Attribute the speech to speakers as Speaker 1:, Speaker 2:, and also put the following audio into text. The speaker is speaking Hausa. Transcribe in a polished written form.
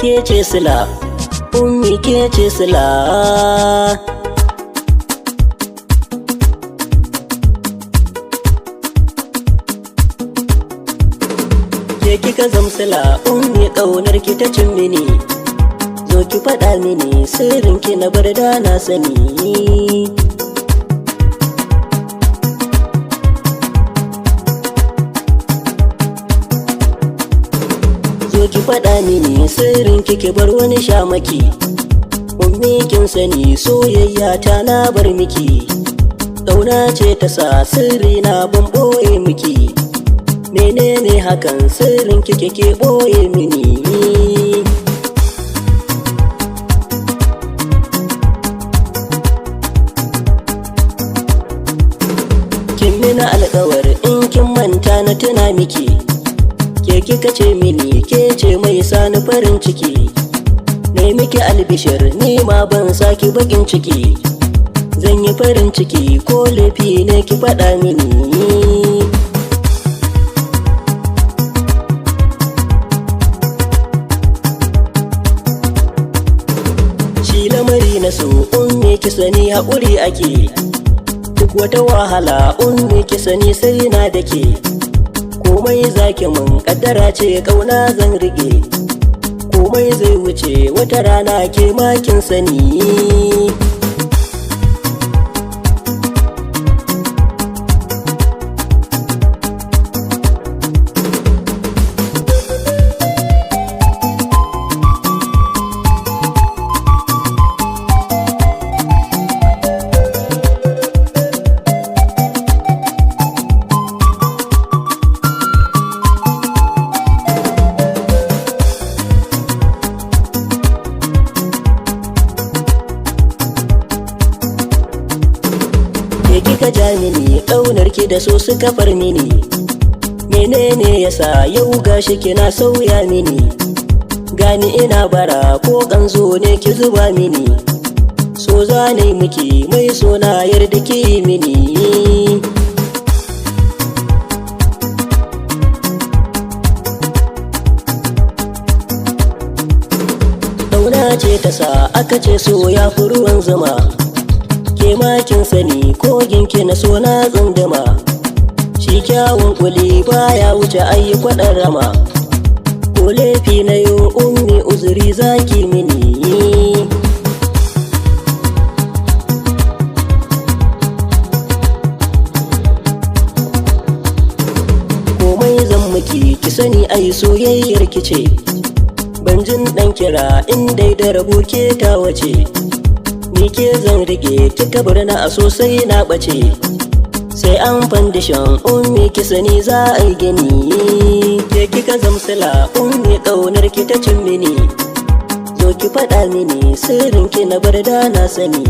Speaker 1: kece sila, ummi kece sila. Ke kika zamsila, ummi ƙaunar ki ta cin mini. Zo ki faɗa mini sirrin ki na bar da na sani. Zo ki faɗa mini sirrin ki bar wani shamaki. Ummi kin sani soyayya ta na bar miki. Ƙauna ce ta sa sirri na ban ɓoye miki. Menene hakan sirrin ki ke ɓoye mini? Kin mina alƙawar in kin manta na tuna miki. Ke kika ce mini ke ce mai sani farin ciki. Nai miki albishir ni ma ban saki bakin ciki. Zan yi farin ciki ko laifi ne ki faɗa mini. Shi lamari na so ummi ki sani haƙuri ake. Duk wata wahala ummi ki sani sai na dake. Komai zaki mun kaddara ce ƙauna zan rike. Komai zai wuce wata rana ke makin sani. Ke kika ja mini ƙaunar ki da so suka far mini. Menene yasa yau gashi kina sauya mini? Gani ina bara ko kanzo ne ki zuba mini. So zane miki mai sona yarda ki mini. Ƙauna ce ta sa aka ce so ya fi ruwan zuma. Ke makin sani kogin ki na so na tsunduma. Shi kyawun kuli baya wuce ayi kwaɗan rama. Ko laifi na yo ummi uzuri zaki mini. Komai zan miki ki sani ayi soyayyar ki ce. Ban jin ɗan kira in dai da rabo ke ta wace. Ni ke zan rike kika bar na a sosai na ɓace. Sai an fandishan ummi ki sani za a yi gini. Ke kika zamsila ummi ƙaunar ki ta cin mini. Zo ki faɗa mini sirrin ki na bar da na sani.